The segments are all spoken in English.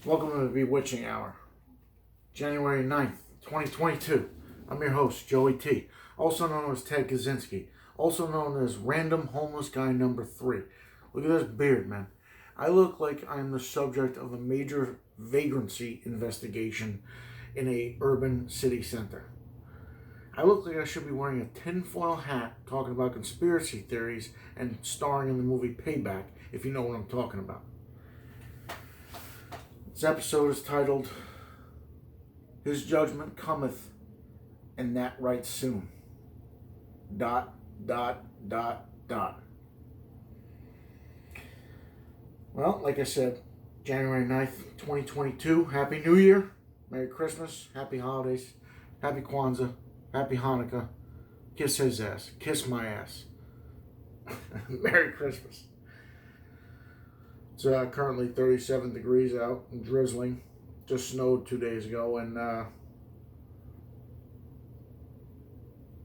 Welcome to the Bewitching Hour, January 9th, 2022. I'm your host, Joey T., also known as Ted Kaczynski, also known as Random Homeless Guy Number 3. Look at this beard, man. I look like I'm the subject of a major vagrancy investigation in a urban city center. I look like I should be wearing a tinfoil hat talking about conspiracy theories and starring in the movie Payback, if you know what I'm talking about. This episode is titled, His Judgment Cometh, and That Right Soon. ... Well, like I said, January 9th, 2022. Happy New Year. Merry Christmas. Happy Holidays. Happy Kwanzaa. Happy Hanukkah. Kiss his ass. Kiss my ass. Merry Christmas. It's currently 37 degrees out and drizzling. Just snowed 2 days ago, and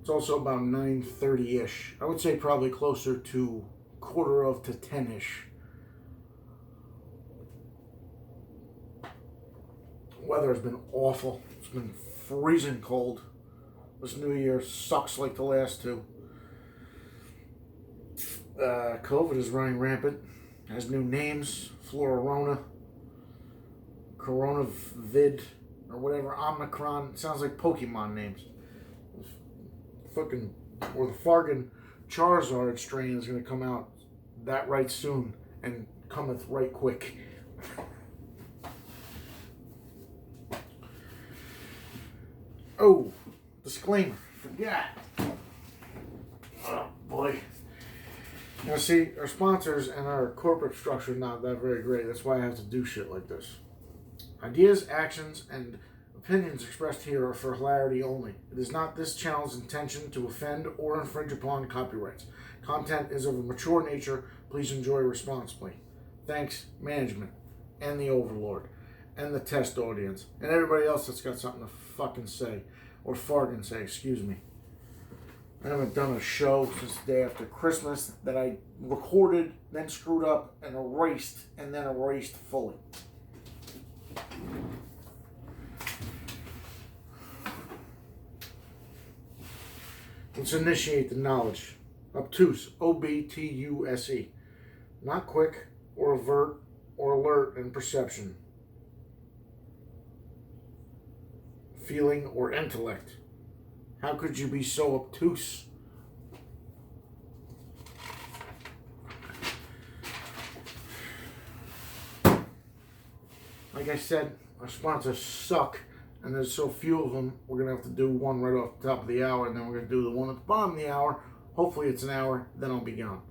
it's also about 9:30-ish. I would say probably closer to 9:45 to 10-ish. Weather has been awful. It's been freezing cold. This new year sucks like the last two. COVID is running rampant. Has new names: Florona, Coronavid, or whatever, Omicron. It sounds like Pokemon names. Fucking, or the Fargan Charizard strain is going to come out that right soon and cometh right quick. Oh, disclaimer, forgot. Oh boy. Now see, our sponsors and our corporate structure is not that very great. That's why I have to do shit like this. Ideas, actions, and opinions expressed here are for hilarity only. It is not this channel's intention to offend or infringe upon copyrights. Content is of a mature nature. Please enjoy responsibly. Thanks, management, and the overlord, and the test audience, and everybody else that's got something to fucking say, or farting say, excuse me. I haven't done a show since the day after Christmas that I recorded, then screwed up, and erased, and then erased fully. Let's initiate the knowledge. Obtuse, O-B-T-U-S-E. Not quick, or avert, or alert in perception, feeling, or intellect. How could you be so obtuse? Like I said, our sponsors suck, and there's so few of them, we're going to have to do one right off the top of the hour, and then we're going to do the one at the bottom of the hour. Hopefully it's an hour, then I'll be gone.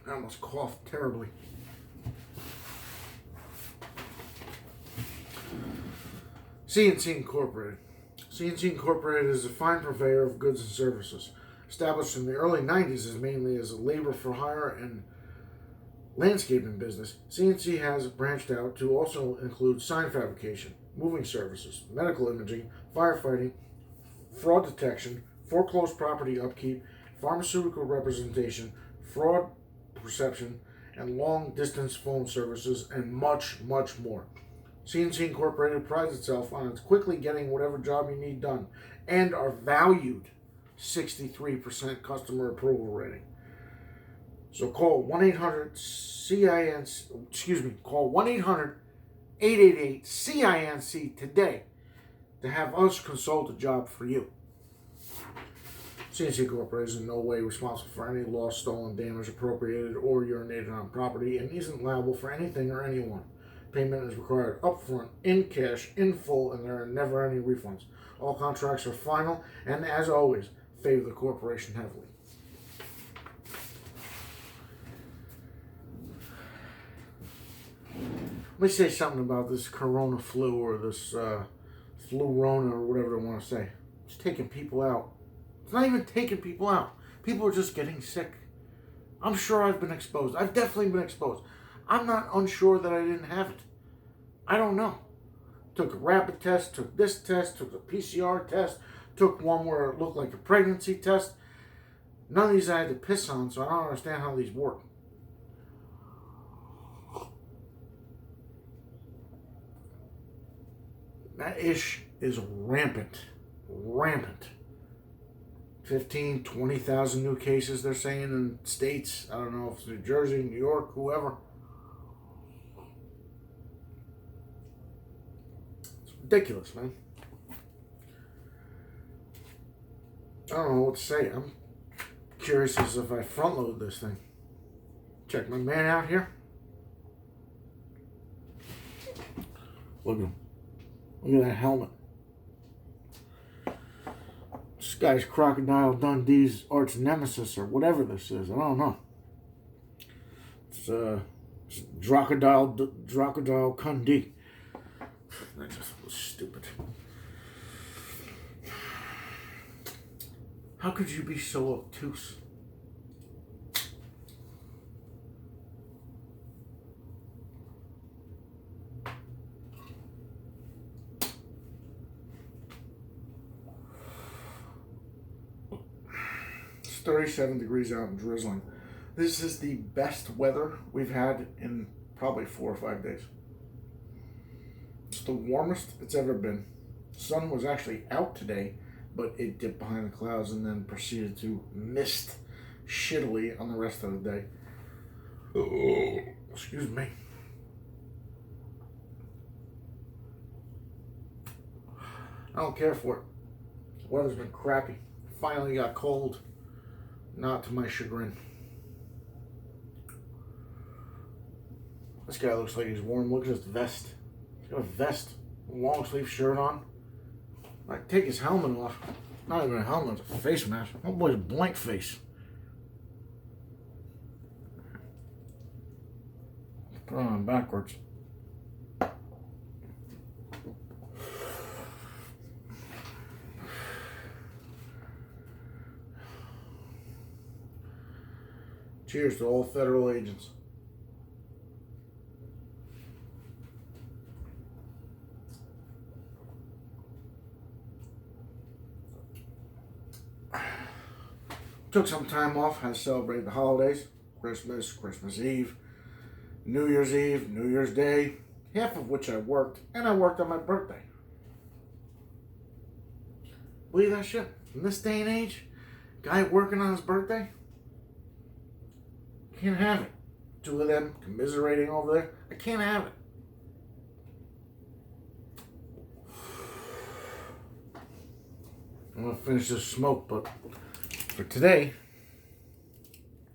I almost coughed terribly. C&C Incorporated. C&C Incorporated is a fine purveyor of goods and services. Established in the early 90s mainly as a labor for hire and landscaping business, C&C has branched out to also include sign fabrication, moving services, medical imaging, firefighting, fraud detection, foreclosed property upkeep, pharmaceutical representation, fraud perception, and long-distance phone services, and much, much more. C&C Incorporated prides itself on its quickly getting whatever job you need done, and our valued 63% customer approval rating. So call 1-800-CINC, call 1-800-888-CINC today to have us consult a job for you. C&C Incorporated is in no way responsible for any lost, stolen, damaged, appropriated, or urinated on property, and isn't liable for anything or anyone. Payment is required upfront, in cash, in full, and there are never any refunds. All contracts are final, and as always, favor the corporation heavily. Let me say something about this corona flu, or this flu-rona, or whatever they want to say. It's taking people out. It's not even taking people out. People are just getting sick. I'm sure I've been exposed. I've definitely been exposed. I'm not unsure that I didn't have it. I don't know. Took a rapid test, took this test, took a PCR test, took one where it looked like a pregnancy test. None of these I had to piss on, so I don't understand how these work. That ish is rampant. Rampant. 15, 20,000 new cases, they're saying, in states. I don't know if it's New Jersey, New York, whoever. It's ridiculous, man. I don't know what to say. I'm curious as if I front load this thing. Check my man out here. Look at him. Look at that helmet. This guy's Crocodile Dundee's arch nemesis, or whatever this is. I don't know. It's Crocodile Dundee. That's just stupid. How could you be so obtuse? It's 37 degrees out and drizzling. This is the best weather we've had in probably 4 or 5 days. It's the warmest it's ever been. The sun was actually out today, but it dipped behind the clouds and then proceeded to mist shittily on the rest of the day. Oh, excuse me. I don't care for it. The weather's been crappy. Finally got cold. Not to my chagrin. This guy looks like he's warm. Look at his vest. He's got a vest, a long sleeve shirt on. Like, take his helmet off. Not even a helmet, it's a face mask. Oh boy's a blank face. Put it on backwards. Cheers to all federal agents. Took some time off, had to celebrate the holidays. Christmas, Christmas Eve, New Year's Day, half of which I worked, and I worked on my birthday. Believe that shit? In this day and age, guy working on his birthday? Can't have it. 2 of them commiserating over there. I can't have it. I'm gonna finish this smoke, but for today,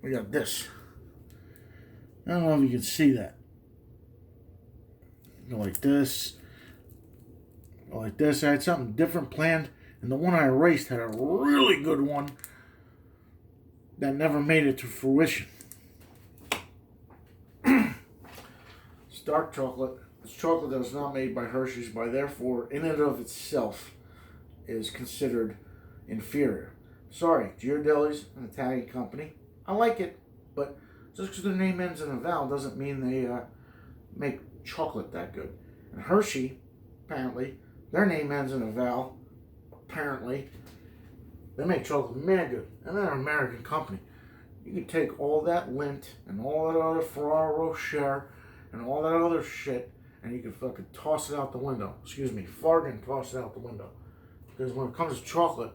we got this. I don't know if you can see that. Go like this. Go like this. I had something different planned, and the one I erased had a really good one that never made it to fruition. It's dark chocolate. It's chocolate that was not made by Hershey's, by therefore, in and of itself, is considered inferior. Sorry, Ghirardelli's an Italian company. I like it, but just because their name ends in a vowel doesn't mean they make chocolate that good. And Hershey, apparently, their name ends in a vowel. Apparently, they make chocolate mad good, and they're an American company. You can take all that Lindt and all that other Ferrero Rocher and all that other shit, and you can fucking toss it out the window. Excuse me, fart and toss it out the window. Because when it comes to chocolate,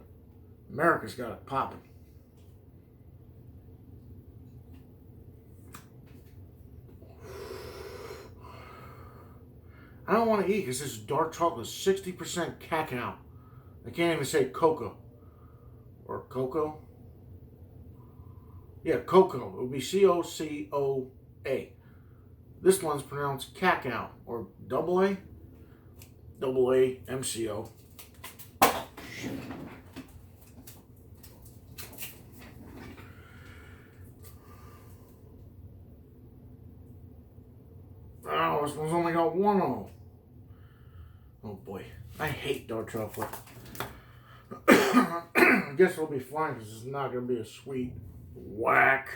America's got it popping. I don't want to eat because this dark chocolate is 60% cacao. I can't even say cocoa. Or cocoa? Yeah, cocoa. It would be C-O-C-O-A. This one's pronounced cacao. Or double A? Double A M-C-O. Oh, this one's only got 1 O. Oh boy, I hate dark chocolate. I guess we'll be fine because it's not going to be a sweet whack.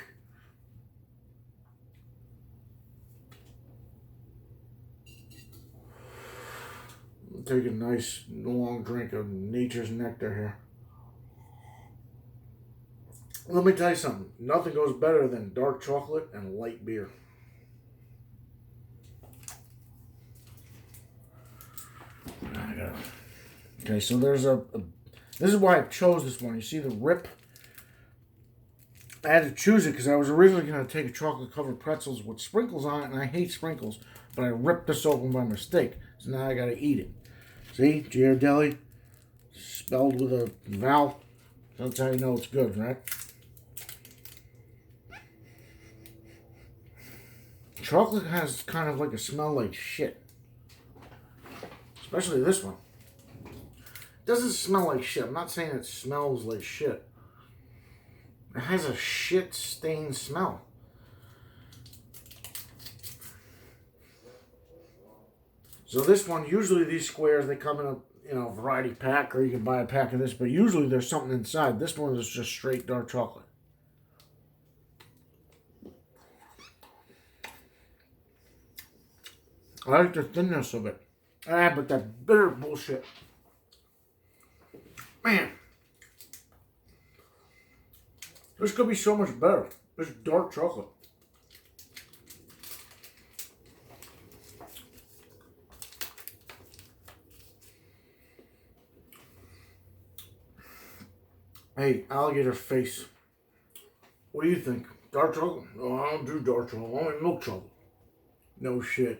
Take a nice long drink of nature's nectar here. Let me tell you something. Nothing goes better than dark chocolate and light beer. Okay, so there's this is why I chose this one. You see the rip? I had to choose it because I was originally going to take a chocolate-covered pretzels with sprinkles on it, and I hate sprinkles, but I ripped this open by mistake, so now I got to eat it. See? Ghirardelli, spelled with a vowel. That's how you know it's good, right? Chocolate has kind of like a smell like shit. Especially this one. It doesn't smell like shit. I'm not saying it smells like shit. It has a shit-stained smell. So this one, usually these squares, they come in a variety pack, or you can buy a pack of this, but usually there's something inside. This one is just straight dark chocolate. I like the thinness of it. But that bitter bullshit. Man. This could be so much better. This dark chocolate. Hey, alligator face. What do you think? Dark chocolate? No, I don't do dark chocolate. I only milk chocolate. No shit.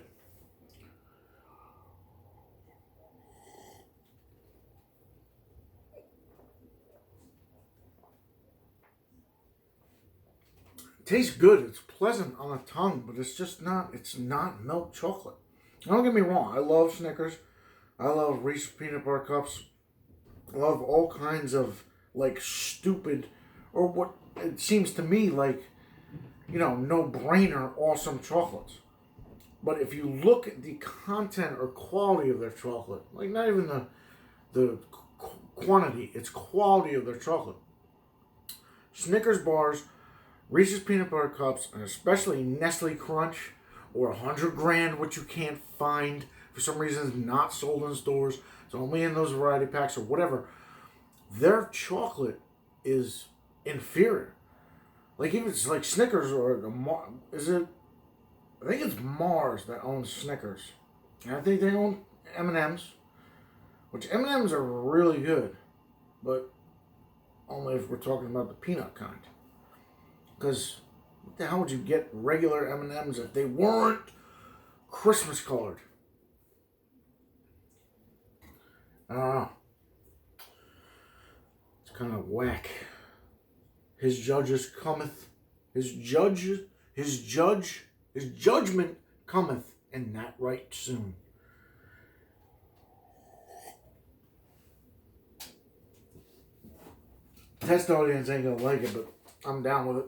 It tastes good. It's pleasant on the tongue, but it's just not, it's not milk chocolate. Don't get me wrong. I love Snickers. I love Reese's Peanut Butter Cups. I love all kinds of, like, stupid, or what it seems to me like, no-brainer awesome chocolates. But if you look at the content or quality of their chocolate, like not even the quantity, it's quality of their chocolate. Snickers bars, Reese's Peanut Butter Cups, and especially Nestle Crunch, or 100 Grand, which you can't find for some reason, is not sold in stores. It's only in those variety packs or whatever. Their chocolate is inferior. Like even it's like Snickers or is it? I think it's Mars that owns Snickers, and I think they own M&Ms, which M&Ms are really good, but only if we're talking about the peanut kind. Because what the hell would you get regular M&Ms if they weren't Christmas colored? I don't know. It's kind of whack. His judges cometh. His judgment cometh, and that right soon. Test audience ain't gonna like it, but I'm down with it.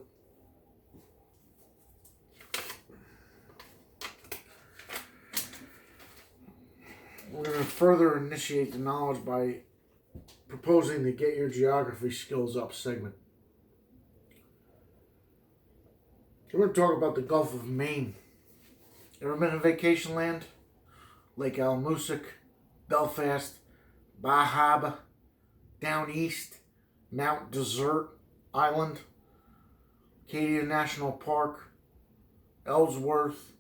We're going to further initiate the knowledge by proposing the Get Your Geography Skills Up segment. We're going to talk about the Gulf of Maine. Ever been to vacation land? Lake Almusic, Belfast, Bahaba, down east, Mount Desert Island, Acadia National Park, Ellsworth,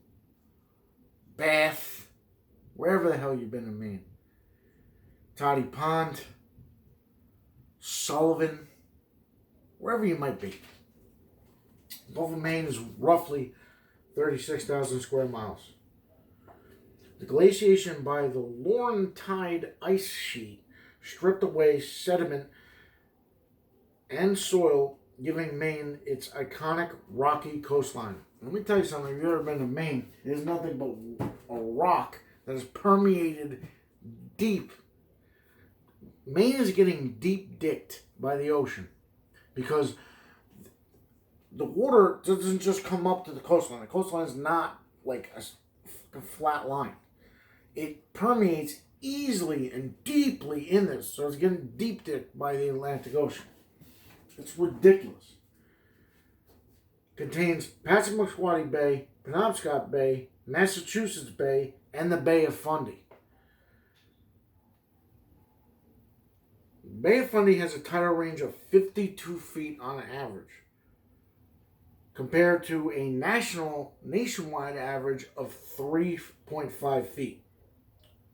Bath, wherever the hell you've been in Maine. Toddy Pond, Sullivan, wherever you might be. Gulf of Maine is roughly 36,000 square miles. The glaciation by the Laurentide ice sheet stripped away sediment and soil, giving Maine its iconic rocky coastline. Let me tell you something. If you've ever been to Maine, it is nothing but a rock that is permeated deep. Maine is getting deep dicked by the ocean because the water doesn't just come up to the coastline. The coastline is not like a flat line. It permeates easily and deeply in this, so it's getting deep dicked by the Atlantic Ocean. It's ridiculous. Contains Passamaquoddy Bay, Penobscot Bay, Massachusetts Bay, and the Bay of Fundy. Bay of Fundy has a tidal range of 52 feet on average, compared to a nationwide average of 3.5 feet.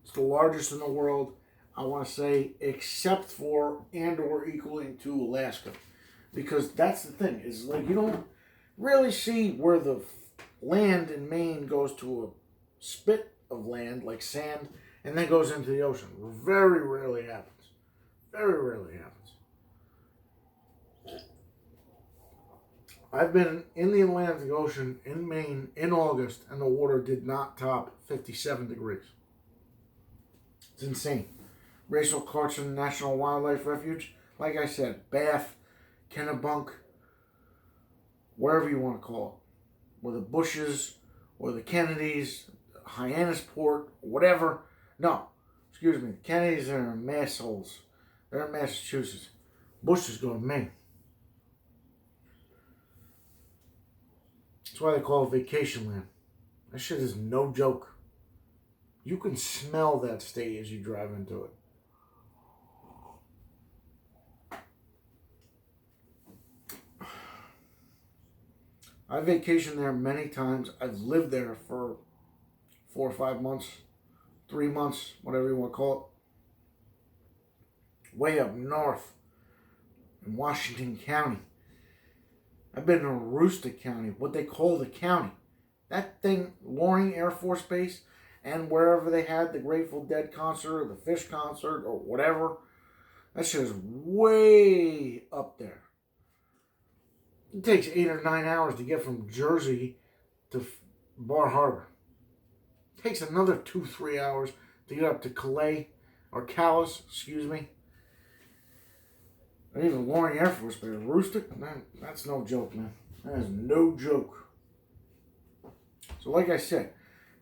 It's the largest in the world, I want to say, except for and or equaling to Alaska. Because that's the thing, is like you don't really see where the land in Maine goes to a spit of land, like sand, and then goes into the ocean. Very rarely happens. Very rarely happens. I've been in the Atlantic Ocean in Maine in August, and the water did not top 57 degrees. It's insane. Rachel Carson National Wildlife Refuge, like I said, Bath, Kennebunk, wherever you want to call it, or the Bushes, or the Kennedys, Hyannisport, whatever. No, excuse me, the Kennedys are massholes. They're in Massachusetts. Bushes go to Maine. That's why they call it vacation land. That shit is no joke. You can smell that state as you drive into it. I've vacationed there many times. I've lived there for 4 or 5 months, 3 months, whatever you want to call it. Way up north in Washington County. I've been in Aroostook County, what they call the county. That thing, Loring Air Force Base, and wherever they had the Grateful Dead concert or the Fish concert or whatever, that shit is way up there. It takes 8 or 9 hours to get from Jersey to Bar Harbor. It takes another 2-3 hours to get up to Calais, or Calais, excuse me. And even Loring Air Force Base, Aroostook, man, that's no joke, man. That is no joke. So like I said,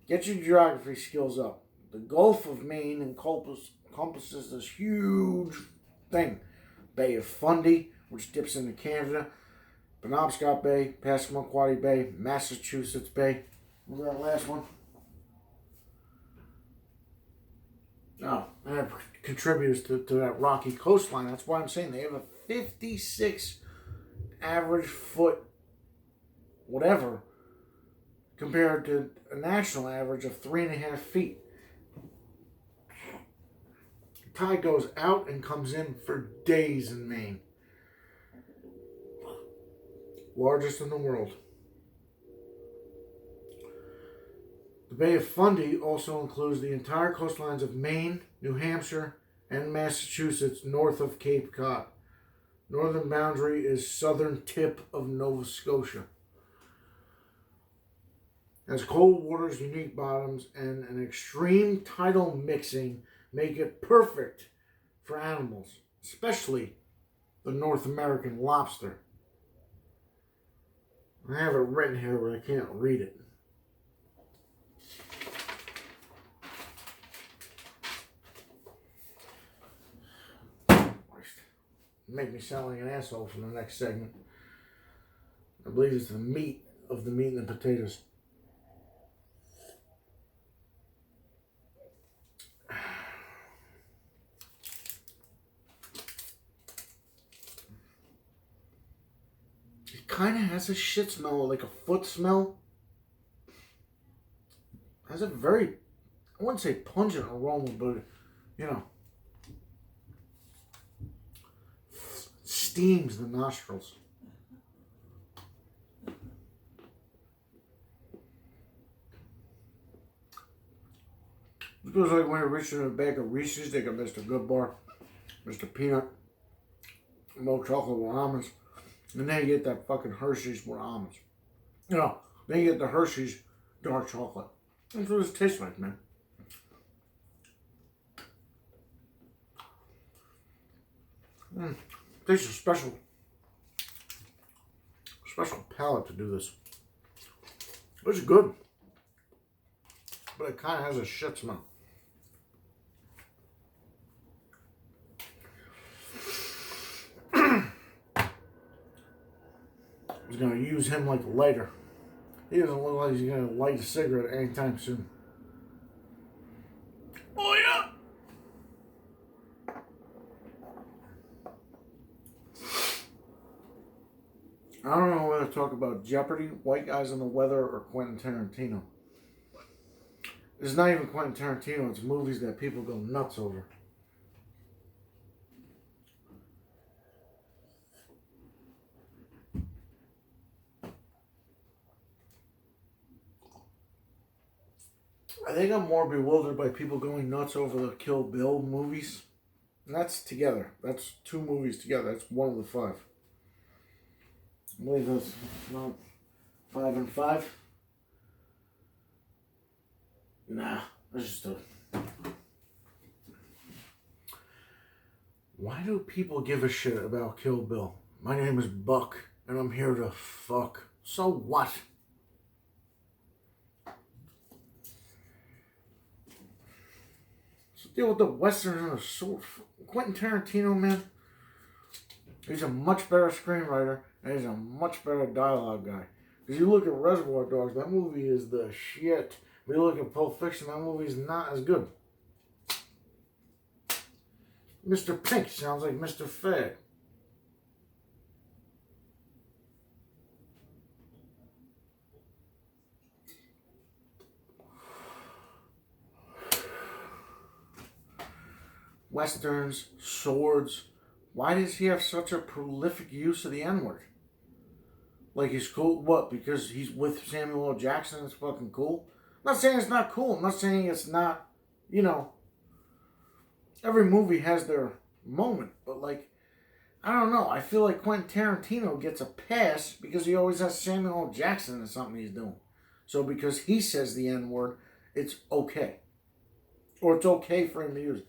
get your geography skills up. The Gulf of Maine encompasses this huge thing. Bay of Fundy, which dips into Canada. Penobscot Bay, Passamaquoddy Bay, Massachusetts Bay. What was that last one? Oh, and that contributes to that rocky coastline. That's why I'm saying they have a 56 average foot whatever compared to a national average of 3.5 feet. The tide goes out and comes in for days in Maine. Largest in the world. The Bay of Fundy also includes the entire coastlines of Maine, New Hampshire, and Massachusetts north of Cape Cod. Northern boundary is southern tip of Nova Scotia. As cold waters, unique bottoms, and an extreme tidal mixing make it perfect for animals, especially the North American lobster. I have it written here, but I can't read it. Make me sound like an asshole for the next segment. I believe it's the meat of the meat and the potatoes. It kind of has a shit smell, like a foot smell. It has a very, I wouldn't say pungent aroma, but, you know, steams the nostrils. It feels like when you reach in a bag of Reese's, they got Mr. Good Bar, Mr. Peanut, milk chocolate with almonds, and then you get that fucking Hershey's with almonds. You know, then you get the Hershey's dark chocolate. That's what it tastes like, man. Takes a special palate to do this. It's good, but it kind of has a shit smell. I was going to use him like a lighter. He doesn't look like he's going to light a cigarette anytime soon. Oh, yeah! I don't know whether to talk about Jeopardy, White Guys in the Weather, or Quentin Tarantino. It's not even Quentin Tarantino. It's movies that people go nuts over. I think I'm more bewildered by people going nuts over the Kill Bill movies. And that's together. That's 2 movies together. That's one of the 5. I believe that's not 5 and 5. Nah, that's just a... Why do people give a shit about Kill Bill? My name is Buck, and I'm here to fuck. So what? So deal with the Western and the sword. Quentin Tarantino, man, he's a much better screenwriter, and he's a much better dialogue guy. Because you look at Reservoir Dogs, that movie is the shit. If you look at Pulp Fiction, that movie is not as good. Mr. Pink sounds like Mr. Fag. Westerns, swords. Why does he have such a prolific use of the N-word? Like he's cool? What? Because he's with Samuel L. Jackson, it's fucking cool? I'm not saying it's not cool. I'm not saying it's not, you know, every movie has their moment. But like, I don't know. I feel like Quentin Tarantino gets a pass because he always has Samuel L. Jackson in something he's doing. So because he says the N-word, it's okay. Or it's okay for him to use it.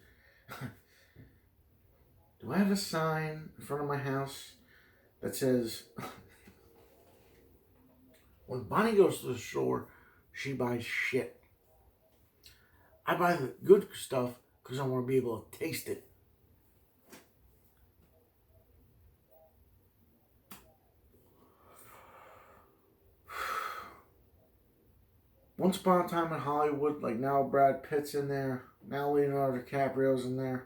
Do I have a sign in front of my house that says, when Bonnie goes to the store, she buys shit. I buy the good stuff because I want to be able to taste it. Once upon a time in Hollywood, like now Brad Pitt's in there, now Leonardo DiCaprio's in there.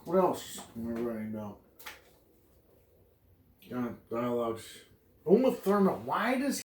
What else am I writing about? Dialogues. Uma Thurman, why does